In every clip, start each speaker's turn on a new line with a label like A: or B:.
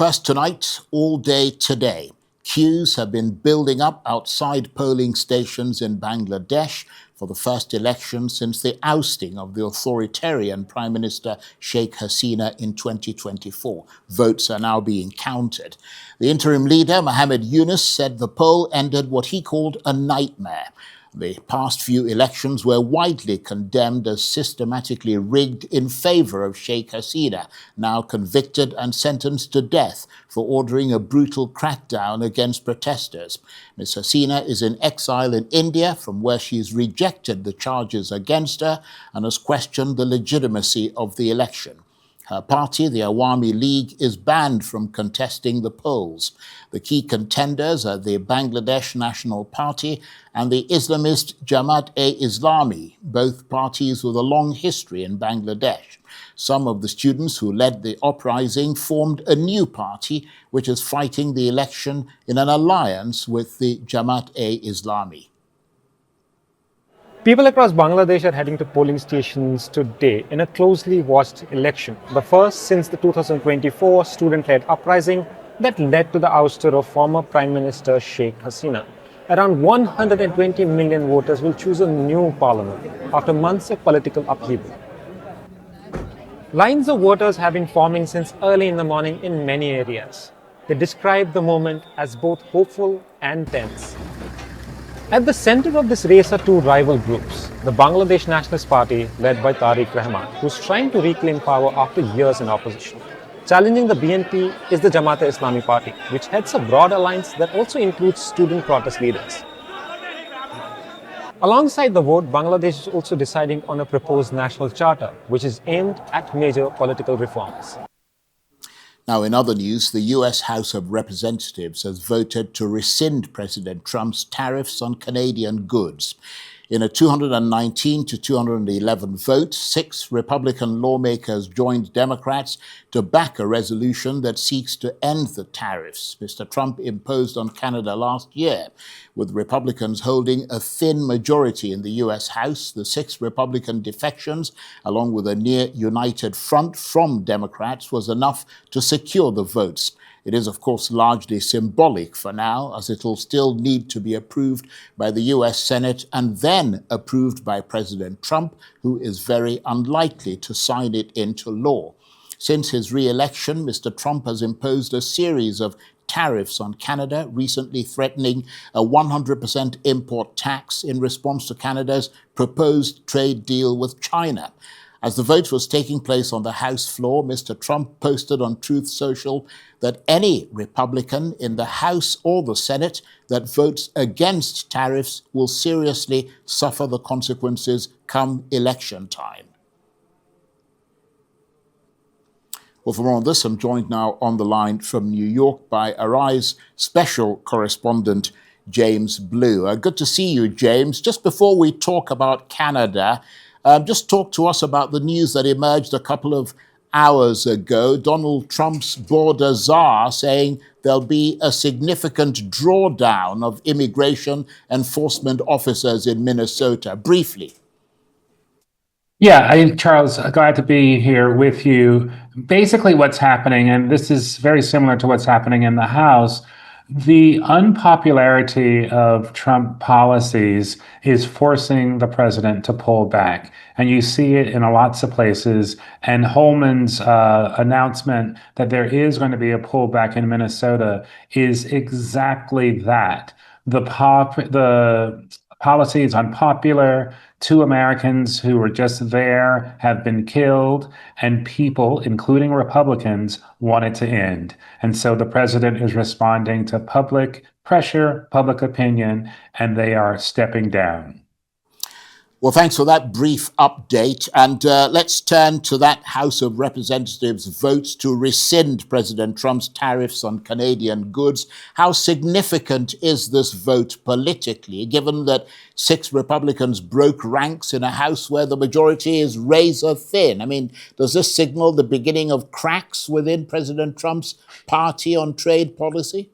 A: First tonight, all day today. Queues have been building up outside polling stations in Bangladesh for the first election since the ousting of the authoritarian Prime Minister Sheikh Hasina in 2024. Votes are now being counted. The interim leader, Mohammed Yunus, said the poll ended what he called a nightmare. The past few elections were widely condemned as systematically rigged in favor of Sheikh Hasina, now convicted and sentenced to death for ordering a brutal crackdown against protesters. Ms. Hasina is in exile in India, from where she's rejected the charges against her and has questioned the legitimacy of the election. Her party, the Awami League, is banned from contesting the polls. The key contenders are the Bangladesh National Party and the Islamist Jamaat-e-Islami, both parties with a long history in Bangladesh. Some of the students who led the uprising formed a new party, which is fighting the election in an alliance with the Jamaat-e-Islami.
B: People across Bangladesh are heading to polling stations today in a closely watched election, the first since the 2024 student-led uprising that led to the ouster of former Prime Minister Sheikh Hasina. Around 120 million voters will choose a new parliament after months of political upheaval. Lines of voters have been forming since early in the morning in many areas. They describe the moment as both hopeful and tense. At the center of this race are two rival groups, the Bangladesh Nationalist Party, led by Tariq Rahman, who's trying to reclaim power after years in opposition. Challenging the BNP is the Jamaat-e-Islami Party, which heads a broad alliance that also includes student protest leaders. Alongside the vote, Bangladesh is also deciding on a proposed national charter, which is aimed at major political reforms.
A: Now, in other news, the U.S. House of Representatives has voted to rescind President Trump's tariffs on Canadian goods. In a 219 to 211 vote, 6 Republican lawmakers joined Democrats to back a resolution that seeks to end the tariffs Mr. Trump imposed on Canada last year. With Republicans holding a thin majority in the U.S. House, the 6 Republican defections, along with a near-united front from Democrats, was enough to secure the votes. It is, of course, largely symbolic for now, as it will still need to be approved by the U.S. Senate and then approved by President Trump, who is very unlikely to sign it into law. Since his re-election, Mr. Trump has imposed a series of tariffs on Canada, recently threatening a 100% import tax in response to Canada's proposed trade deal with China. As the vote was taking place on the House floor, Mr. Trump posted on Truth Social that any Republican in the House or the Senate that votes against tariffs will seriously suffer the consequences come election time. Well, for more on this, I'm joined now on the line from New York by Arise special correspondent James Blue. Good to see you, James. Just before we talk about Canada, just talk to us about the news that emerged a couple of hours ago. Donald Trump's border czar saying there'll be a significant drawdown of immigration enforcement officers in Minnesota. Briefly.
C: Yeah, Charles, glad to be here with you. Basically what's happening, and this is very similar to what's happening in the House, the unpopularity of Trump policies is forcing the president to pull back. And you see it in lots of places. And Holman's announcement that there is going to be a pullback in Minnesota is exactly that. The policy is unpopular. 2 Americans who were just there have been killed, and people, including Republicans, want it to end. And so the president is responding to public pressure, public opinion, and they are stepping down.
A: Well, thanks for that brief update. And let's turn to that House of Representatives vote to rescind President Trump's tariffs on Canadian goods. How significant is this vote politically, given that 6 Republicans broke ranks in a House where the majority is razor thin? I mean, does this signal the beginning of cracks within President Trump's party on trade policy?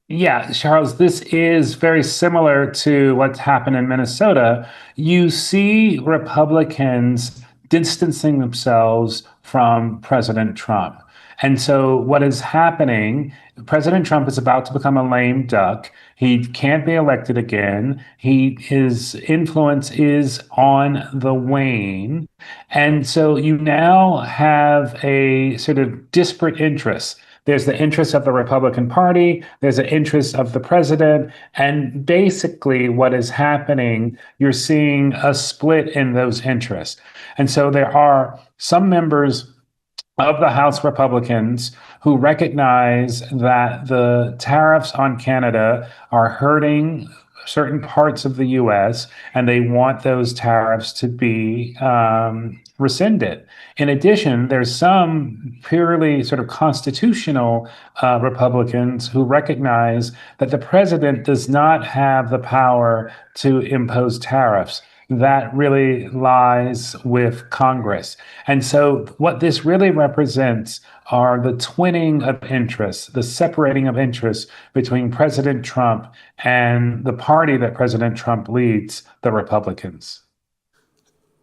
C: Yeah, Charles, this is very similar to what's happened in Minnesota. You see Republicans distancing themselves from President Trump. And so what is happening, President Trump is about to become a lame duck. He can't be elected again. His influence is on the wane. And so you now have a sort of disparate interests. There's the interest of the Republican Party, there's the interest of the president, and basically what is happening, you're seeing a split in those interests. And so there are some members of the House Republicans who recognize that the tariffs on Canada are hurting certain parts of the US, and they want those tariffs to be rescinded. In addition, there's some purely sort of constitutional Republicans who recognize that the president does not have the power to impose tariffs. That really lies with Congress. And so what this really represents are the twinning of interests, the separating of interests between President Trump and the party that President Trump leads, the Republicans.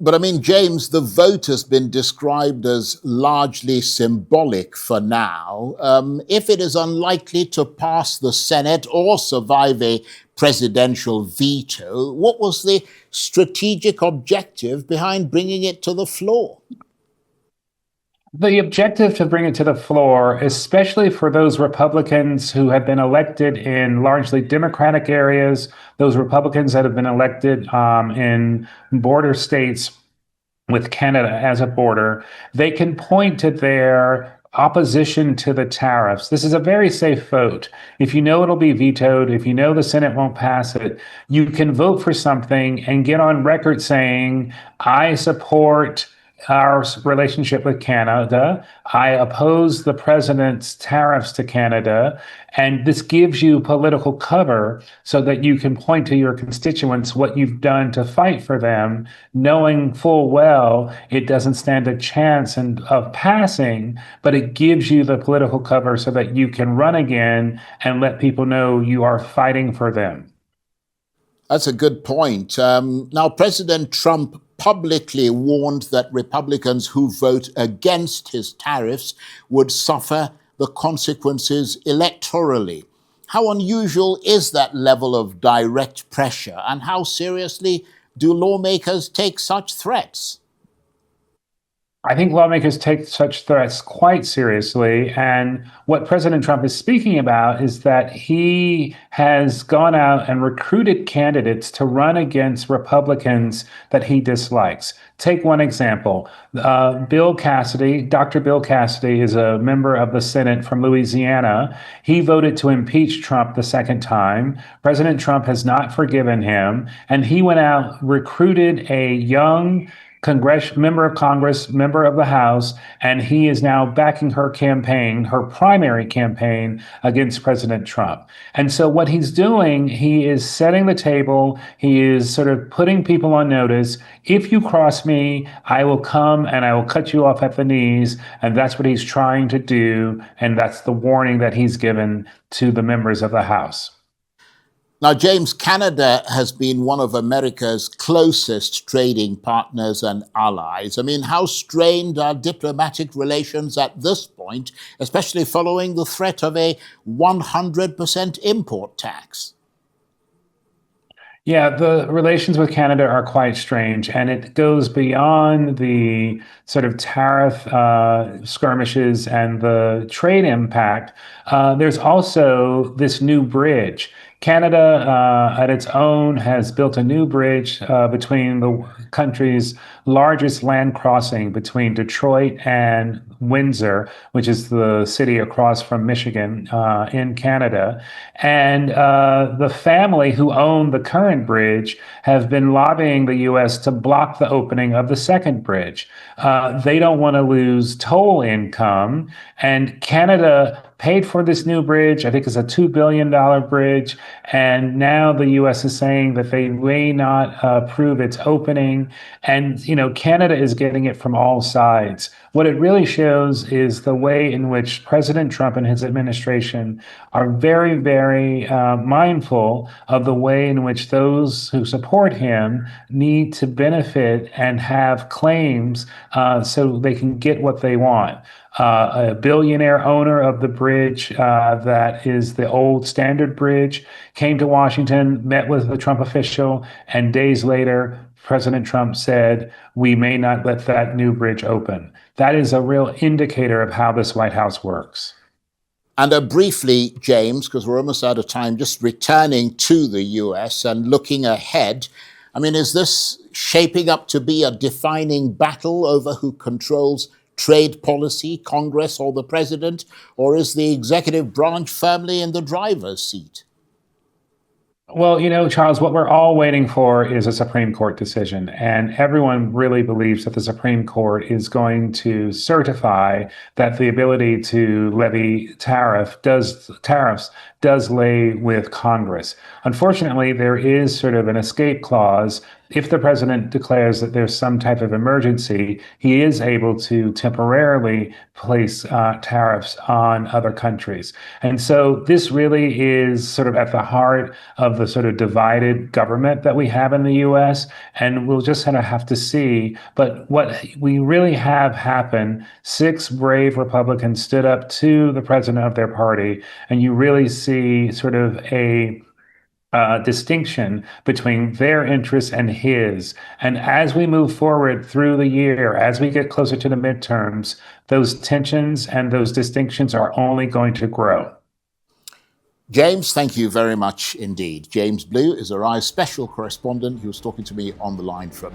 A: But I mean, James, the vote has been described as largely symbolic for now. If it is unlikely to pass the Senate or survive a presidential veto, what was the strategic objective behind bringing it to the floor?
C: The objective to bring it to the floor, especially for those Republicans who have been elected in largely Democratic areas, those Republicans that have been elected in border states with Canada as a border, they can point to their opposition to the tariffs. This is a very safe vote. If you know it'll be vetoed, if you know the Senate won't pass it, you can vote for something and get on record saying, I support our relationship with Canada. I oppose the president's tariffs to Canada. And this gives you political cover so that you can point to your constituents what you've done to fight for them, knowing full well it doesn't stand a chance of passing, but it gives you the political cover so that you can run again and let people know you are fighting for them.
A: That's a good point. Now, President Trump publicly warned that Republicans who vote against his tariffs would suffer the consequences electorally. How unusual is that level of direct pressure, and how seriously do lawmakers take such threats?
C: I think lawmakers take such threats quite seriously. And what President Trump is speaking about is that he has gone out and recruited candidates to run against Republicans that he dislikes. Take one example. Bill Cassidy, Dr. Bill Cassidy is a member of the Senate from Louisiana. He voted to impeach Trump the second time. President Trump has not forgiven him. And he went out, recruited a young member of Congress, member of the House, and he is now backing her campaign, her primary campaign against President Trump. And so what he's doing, he is setting the table. He is sort of putting people on notice. If you cross me, I will come and I will cut you off at the knees. And that's what he's trying to do. And that's the warning that he's given to the members of the House.
A: Now, James, Canada has been one of America's closest trading partners and allies. I mean, how strained are diplomatic relations at this point, especially following the threat of a 100% import tax?
C: Yeah, the relations with Canada are quite strange, and it goes beyond the sort of tariff skirmishes and the trade impact. There's also this new bridge. Canada, at its own, has built a new bridge between the country's largest land crossing between Detroit and Windsor, which is the city across from Michigan in Canada. And the family who own the current bridge have been lobbying the U.S. to block the opening of the second bridge. They don't want to lose toll income, and Canada paid for this new bridge. I think it's a $2 billion bridge. And now the U.S. is saying that they may not approve its opening. And, Canada is getting it from all sides. What it really shows is the way in which President Trump and his administration are very, very mindful of the way in which those who support him need to benefit and have claims so they can get what they want. A billionaire owner of the bridge that is the old Standard Bridge came to Washington, met with a Trump official, and days later, President Trump said, "We may not let that new bridge open." That is a real indicator of how this White House works.
A: And briefly, James, because we're almost out of time, just returning to the US and looking ahead, is this shaping up to be a defining battle over who controls trade policy, Congress or the president, or is the executive branch firmly in the driver's seat?
C: Well, Charles, what we're all waiting for is a Supreme Court decision. And everyone really believes that the Supreme Court is going to certify that the ability to levy tariffs does lay with Congress. Unfortunately, there is sort of an escape clause. If the president declares that there's some type of emergency, he is able to temporarily place tariffs on other countries. And so this really is sort of at the heart of the sort of divided government that we have in the US. And we'll just kind of have to see. But what we really have happened, 6 brave Republicans stood up to the president of their party, and you really see sort of a distinction between their interests and his. And as we move forward through the year, as we get closer to the midterms, those tensions and those distinctions are only going to grow.
A: James, thank you very much indeed. James Blue is Arise special correspondent. He was talking to me on the line from